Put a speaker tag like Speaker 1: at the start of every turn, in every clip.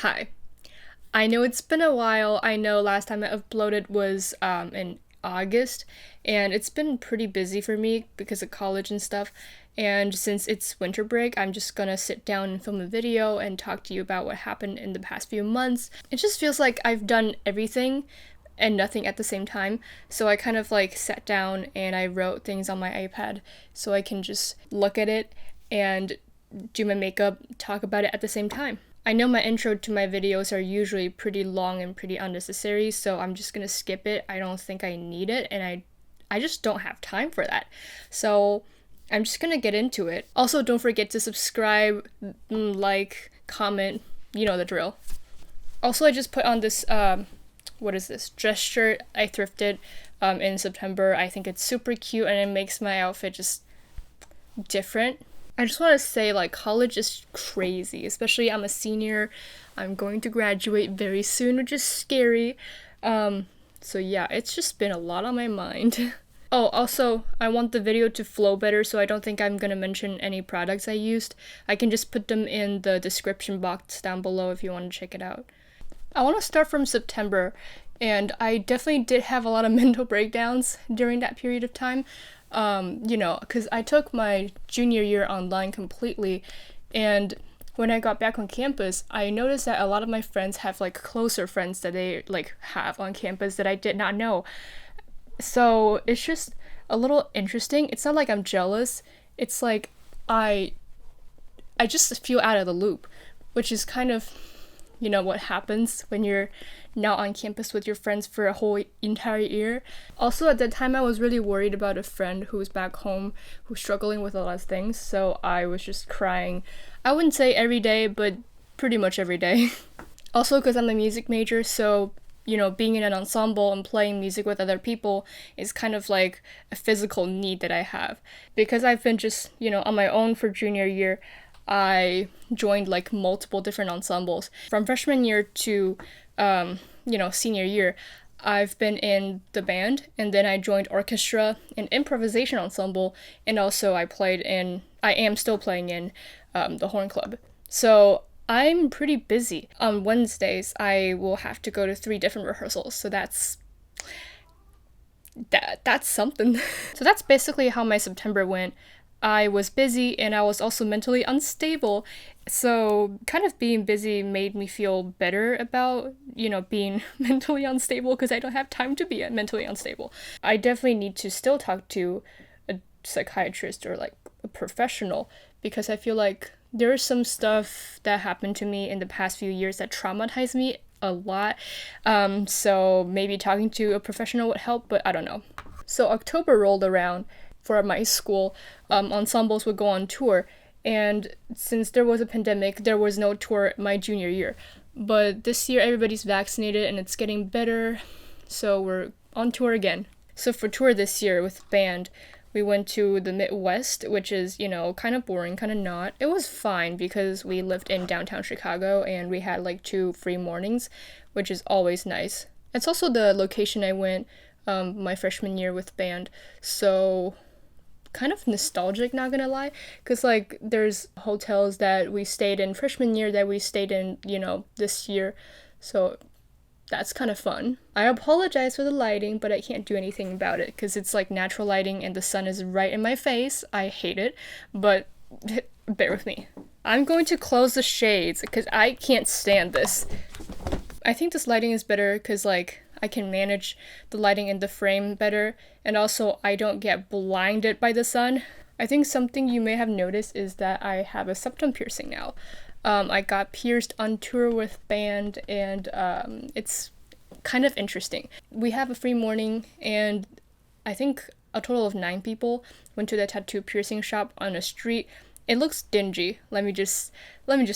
Speaker 1: Hi. I know it's been a while. I know last time I uploaded was in August, and it's been pretty busy for me because of college and stuff. And since it's winter break, I'm just gonna sit down and film a video and talk to you about what happened in the past few months. It just feels like I've done everything and nothing at the same time. So I kind of like sat down and I wrote things on my iPad so I can just look at it and do my makeup, talk about it at the same time. I know my intro to my videos are usually pretty long and pretty unnecessary, so I'm just gonna skip it. I don't think I need it, and I just don't have time for that. So I'm just gonna get into it. Also, don't forget to subscribe, like, comment, you know the drill. Also, I just put on this, what is this? Dress shirt I thrifted in September. I think it's super cute and it makes my outfit just different. I just want to say, like, college is crazy, especially I'm a senior. I'm going to graduate very soon, which is scary. So yeah, it's just been a lot on my mind. Oh, also, I want the video to flow better, so I don't think I'm gonna mention any products I used. I can just put them in the description box down below if you want to check it out. I want to start from September, and I definitely did have a lot of mental breakdowns during that period of time. Because I took my junior year online completely, and when I got back on campus, I noticed that a lot of my friends have, like, closer friends that they, like, have on campus that I did not know. So it's just a little interesting. It's not like I'm jealous. It's like I just feel out of the loop, which is kind of, what happens when you're not on campus with your friends for a whole entire year. Also, at that time, I was really worried about a friend who's back home who's struggling with a lot of things, so I was just crying. I wouldn't say every day, but pretty much every day. Also, because I'm a music major, so being in an ensemble and playing music with other people is kind of like a physical need that I have. Because I've been just, on my own for junior year, I joined, like, multiple different ensembles. From freshman year to, senior year, I've been in the band, and then I joined orchestra and improvisation ensemble, and also I am still playing in the horn club. So I'm pretty busy. On Wednesdays, I will have to go to 3 different rehearsals, so that's something. So that's basically how my September went. I was busy and I was also mentally unstable, so kind of being busy made me feel better about, being mentally unstable, because I don't have time to be mentally unstable. I definitely need to still talk to a psychiatrist or, like, a professional, because I feel like there's some stuff that happened to me in the past few years that traumatized me a lot. So maybe talking to a professional would help, but I don't know. So October rolled around. For my school, ensembles would go on tour, and since there was a pandemic, there was no tour my junior year. But this year, everybody's vaccinated and it's getting better, so we're on tour again. So for tour this year with band, we went to the Midwest, which is, kind of boring, kind of not. It was fine because we lived in downtown Chicago and we had, like, 2 free mornings, which is always nice. It's also the location I went my freshman year with band, so kind of nostalgic, not gonna lie, because, like, there's hotels that we stayed in freshman year that we stayed in, this year, so that's kind of fun. I apologize for the lighting, but I can't do anything about it, because it's, like, natural lighting and the sun is right in my face. I hate it, but bear with me. I'm going to close the shades, because I can't stand this. I think this lighting is better, because, like, I can manage the lighting in the frame better, and also I don't get blinded by the sun. I think something you may have noticed is that I have a septum piercing now. I got pierced on tour with band, and it's kind of interesting. We have a free morning, and I think a total of 9 people went to the tattoo piercing shop on a street. It looks dingy. Let me just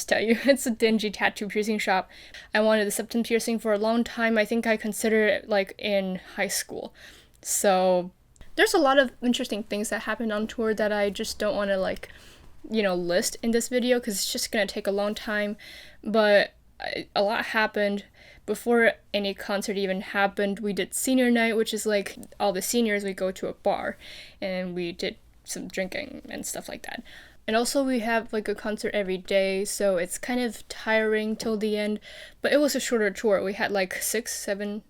Speaker 1: tell you, it's a dingy tattoo piercing shop. I wanted a septum piercing for a long time. I think I considered it, like, in high school. So there's a lot of interesting things that happened on tour that I just don't want to, like, list in this video, because it's just gonna take a long time. But a lot happened. Before any concert even happened, we did senior night, which is, like, all the seniors, we go to a bar and we did some drinking and stuff like that. And also we have like a concert every day, so it's kind of tiring till the end, but it was a shorter tour. We had like 7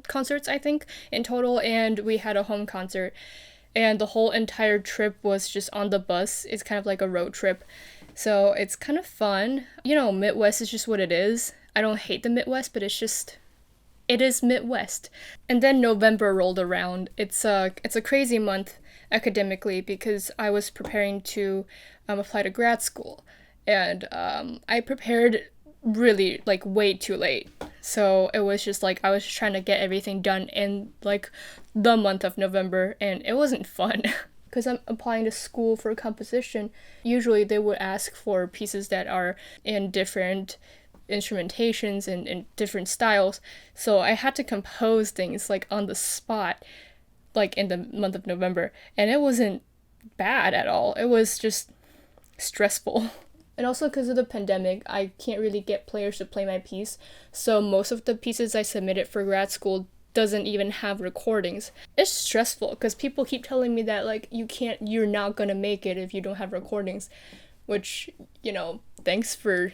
Speaker 1: concerts, I think, in total, and we had a home concert. And the whole entire trip was just on the bus. It's kind of like a road trip. So it's kind of fun. You know, Midwest is just what it is. I don't hate the Midwest, but it is Midwest. And then November rolled around. It's a crazy month academically because I was preparing to apply to grad school. And I prepared really like way too late. So it was just like I was just trying to get everything done in like the month of November, and it wasn't fun. Because I'm applying to school for composition, usually they would ask for pieces that are in different instrumentations and in different styles. So I had to compose things like on the spot, like in the month of November. And it wasn't bad at all. It was just stressful. And also because of the pandemic, I can't really get players to play my piece. So most of the pieces I submitted for grad school doesn't even have recordings. It's stressful because people keep telling me that like you're not gonna make it if you don't have recordings, which, you know, thanks for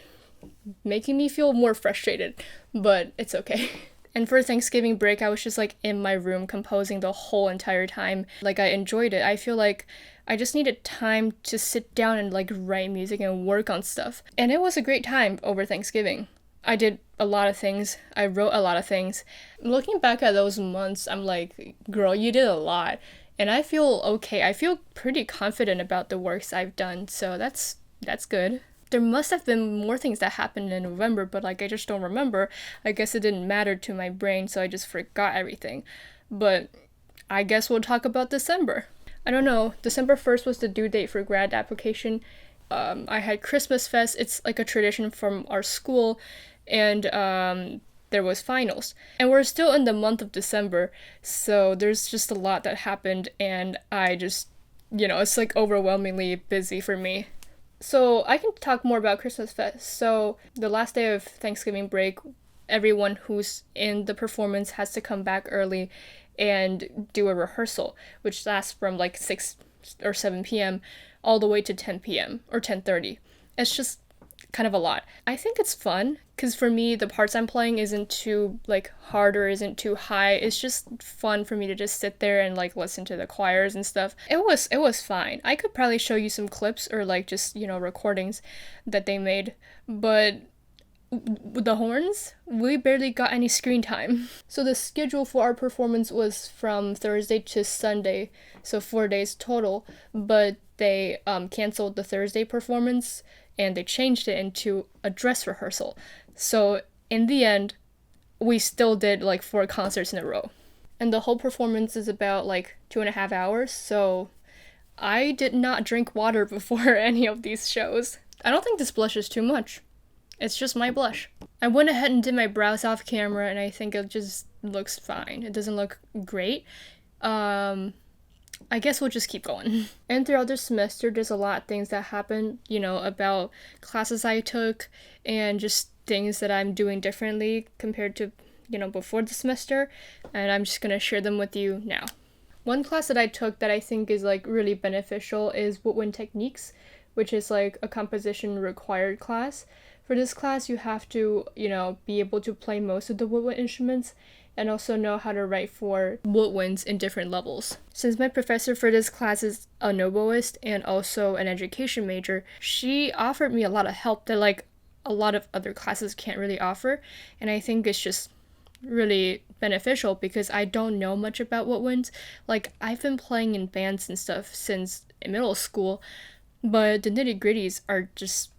Speaker 1: making me feel more frustrated, but it's okay. And for Thanksgiving break, I was just like in my room composing the whole entire time. Like I enjoyed it. I feel like I just needed time to sit down and like write music and work on stuff. And it was a great time over Thanksgiving. I did a lot of things. I wrote a lot of things. Looking back at those months, I'm like, girl, you did a lot. And I feel okay. I feel pretty confident about the works I've done. So that's good. There must have been more things that happened in November, but like I just don't remember. I guess it didn't matter to my brain, so I just forgot everything. But I guess we'll talk about December. I don't know. December 1st was the due date for grad application. I had Christmas Fest. It's like a tradition from our school, and there was finals. And we're still in the month of December, so there's just a lot that happened, and I just, you know, it's like overwhelmingly busy for me. So I can talk more about Christmas Fest. So the last day of Thanksgiving break, everyone who's in the performance has to come back early and do a rehearsal, which lasts from like 6 or 7 p.m. all the way to 10 p.m. or 10:30. It's just kind of a lot. I think it's fun because for me, the parts I'm playing isn't too like hard or isn't too high. It's just fun for me to just sit there and like listen to the choirs and stuff. It was fine. I could probably show you some clips or like just, you know, recordings that they made, but with the horns, we barely got any screen time. So the schedule for our performance was from Thursday to Sunday, so 4 days total, but they canceled the Thursday performance and they changed it into a dress rehearsal. So in the end, we still did like 4 concerts in a row. And the whole performance is about like 2.5 hours, so I did not drink water before any of these shows. I don't think this blush is too much. It's just my blush. I went ahead and did my brows off camera, and I think it just looks fine. It doesn't look great. I guess we'll just keep going. And throughout the semester, there's a lot of things that happen, you know, about classes I took and just things that I'm doing differently compared to, you know, before the semester. And I'm just gonna share them with you now. One class that I took that I think is like really beneficial is Woodwind Techniques, which is like a composition required class. For this class, you have to, you know, be able to play most of the woodwind instruments and also know how to write for woodwinds in different levels. Since my professor for this class is a oboist and also an education major, she offered me a lot of help that like a lot of other classes can't really offer, and I think it's just really beneficial because I don't know much about woodwinds. Like, I've been playing in bands and stuff since middle school, but the nitty-gritties are just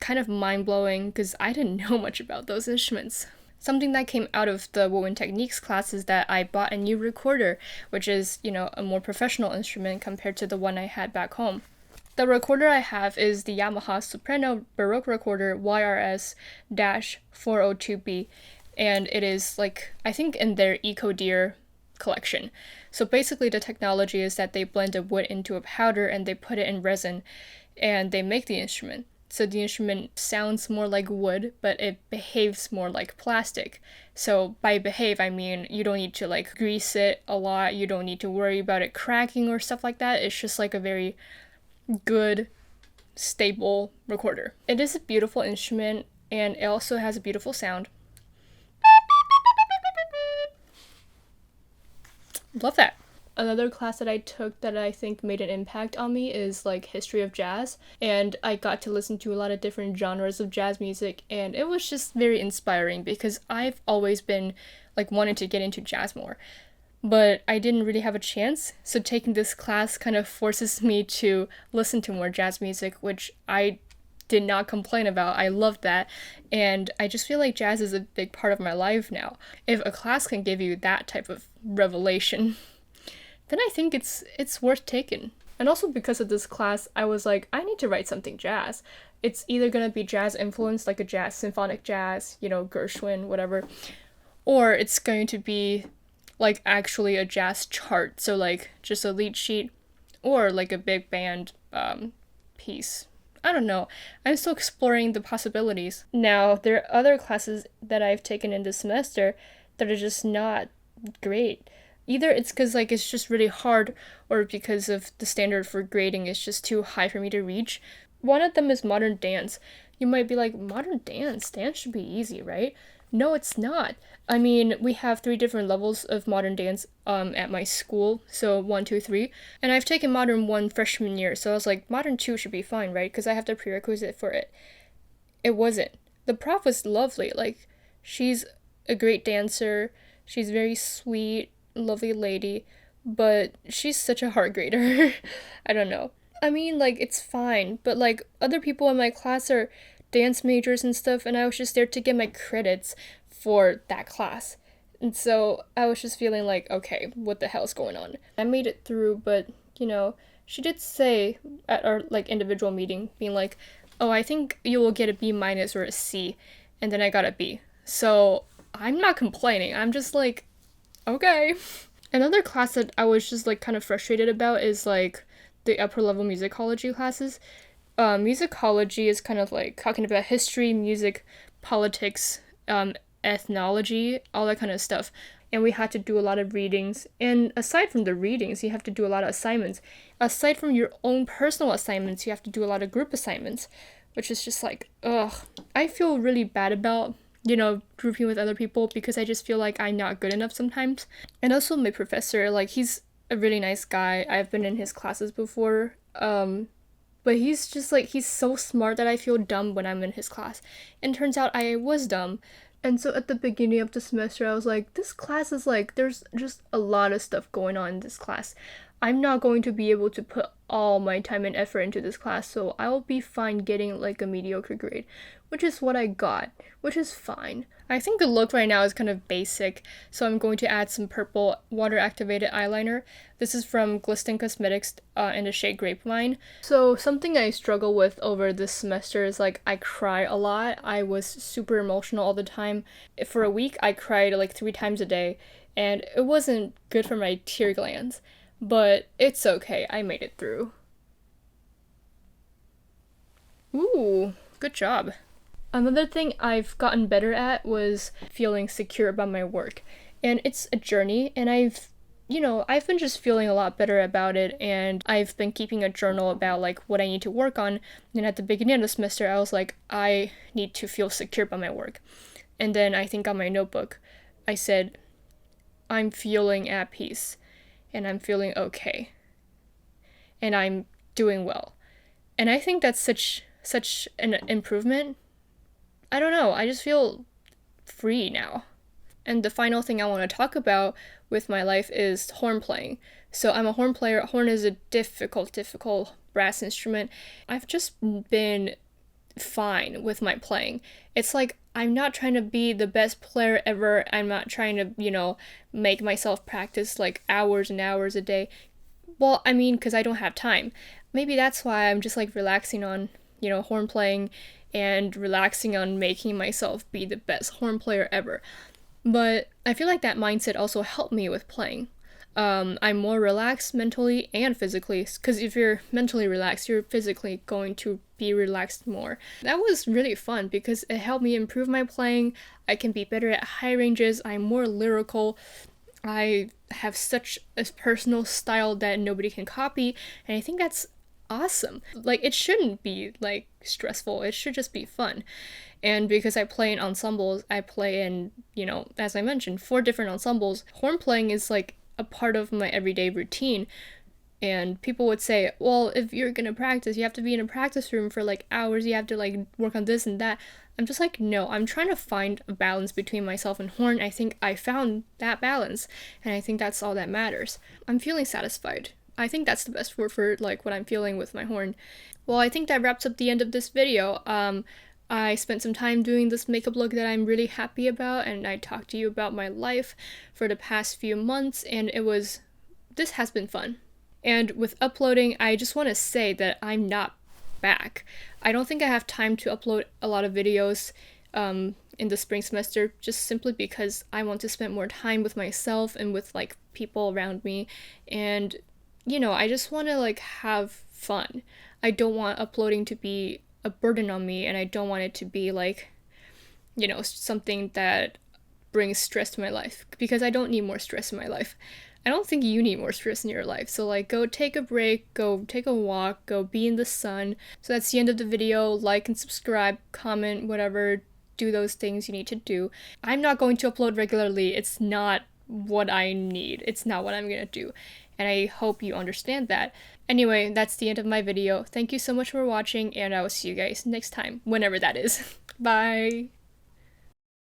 Speaker 1: kind of mind-blowing because I didn't know much about those instruments. Something that came out of the Woodwind Techniques class is that I bought a new recorder, which is, you know, a more professional instrument compared to the one I had back home. The recorder I have is the Yamaha Soprano Baroque Recorder YRS-402B, and it is like, I think in their Eco Deer collection. So basically the technology is that they blend the wood into a powder and they put it in resin and they make the instrument. So the instrument sounds more like wood, but it behaves more like plastic. So by behave, I mean you don't need to like grease it a lot, you don't need to worry about it cracking or stuff like that. It's just like a very good, stable recorder. It is a beautiful instrument, and it also has a beautiful sound. Love that. Another class that I took that I think made an impact on me is like history of jazz, and I got to listen to a lot of different genres of jazz music, and it was just very inspiring because I've always been like wanting to get into jazz more, but I didn't really have a chance. So taking this class kind of forces me to listen to more jazz music, which I did not complain about. I loved that, and I just feel like jazz is a big part of my life now. If a class can give you that type of revelation, then I think it's worth taking. And also because of this class, I was like, I need to write something jazz. It's either gonna be jazz influenced, like a jazz, symphonic jazz, you know, Gershwin, whatever, or it's going to be like actually a jazz chart, so like just a lead sheet, or like a big band piece. I don't know. I'm still exploring the possibilities. Now, there are other classes that I've taken in this semester that are just not great. Either it's because like it's just really hard, or because of the standard for grading is just too high for me to reach. One of them is modern dance. You might be like, modern dance? Dance should be easy, right? No, it's not. I mean, we have 3 different levels of modern dance at my school, so 1, 2, 3. And I've taken modern 1 freshman year, so I was like, modern 2 should be fine, right? Because I have the prerequisite for it. It wasn't. The prof was lovely. Like, she's a great dancer. She's very sweet, lovely lady, but she's such a hard grader. I don't know. I mean, like, it's fine, but like other people in my class are dance majors and stuff, and I was just there to get my credits for that class. And so I was just feeling like, okay, what the hell's going on? I made it through, but you know, she did say at our like individual meeting, being like, oh, I think you will get a B- or a C, and then I got a B. So I'm not complaining. I'm just like, okay. Another class that I was just like kind of frustrated about is like the upper level musicology classes. Musicology is kind of like talking about history, music, politics, ethnology, all that kind of stuff. And we had to do a lot of readings. And aside from the readings, you have to do a lot of assignments. Aside from your own personal assignments, you have to do a lot of group assignments, which is just like, ugh. I feel really bad about, you know, grouping with other people because I just feel like I'm not good enough sometimes. And also my professor, like, he's a really nice guy. I've been in his classes before. But he's just like, he's so smart that I feel dumb when I'm in his class. And turns out I was dumb. And so at the beginning of the semester, I was like, this class is like, there's just a lot of stuff going on in this class. I'm not going to be able to put all my time and effort into this class, so I'll be fine getting like a mediocre grade, which is what I got, which is fine. I think the look right now is kind of basic, so I'm going to add some purple water-activated eyeliner. This is from Glisten Cosmetics in the shade Grapevine. So something I struggle with over this semester is like I cry a lot. I was super emotional all the time. For a week, I cried like 3 times a day, and it wasn't good for my tear glands. But it's okay, I made it through. Ooh, good job. Another thing I've gotten better at was feeling secure about my work. And it's a journey, and I've been just feeling a lot better about it, and I've been keeping a journal about like what I need to work on. And at the beginning of the semester, I was like, I need to feel secure about my work. And then I think on my notebook, I said, I'm feeling at peace. And I'm feeling okay. And I'm doing well. And I think that's such an improvement. I don't know, I just feel free now. And the final thing I want to talk about with my life is horn playing. So I'm a horn player. Horn is a difficult brass instrument. I've just been fine with my playing. It's like I'm not trying to be the best player ever. I'm not trying to, make myself practice like hours and hours a day. Well, I mean, because I don't have time. Maybe that's why I'm just like relaxing on, horn playing and relaxing on making myself be the best horn player ever. But I feel like that mindset also helped me with playing. I'm more relaxed mentally and physically, because if you're mentally relaxed, you're physically going to be relaxed more. That was really fun because it helped me improve my playing. I can be better at high ranges. I'm more lyrical. I have such a personal style that nobody can copy, and I think that's awesome. Like, it shouldn't be like stressful, it should just be fun. And because I play in ensembles, I play in, as I mentioned, 4 different ensembles. Horn playing is like a part of my everyday routine. And people would say, well, if you're gonna practice, you have to be in a practice room for like hours, you have to like work on this and that. I'm just like, no, I'm trying to find a balance between myself and horn. I think I found that balance, and I think that's all that matters. I'm feeling satisfied. I think that's the best word for like what I'm feeling with my horn. Well, I think that wraps up the end of this video. I spent some time doing this makeup look that I'm really happy about, and I talked to you about my life for the past few months, and this has been fun. And with uploading, I just want to say that I'm not back. I don't think I have time to upload a lot of videos in the spring semester, just simply because I want to spend more time with myself and with like people around me, and I just want to like have fun. I don't want uploading to be a burden on me, and I don't want it to be like, something that brings stress to my life, because I don't need more stress in my life. I don't think you need more stress in your life. So like, go take a break, go take a walk, go be in the sun. So that's the end of the video. Like and subscribe, comment, whatever, do those things you need to do. I'm not going to upload regularly. It's not what I need. It's not what I'm gonna do. And I hope you understand that. Anyway, that's the end of my video. Thank you so much for watching, and I will see you guys next time, whenever that is. Bye!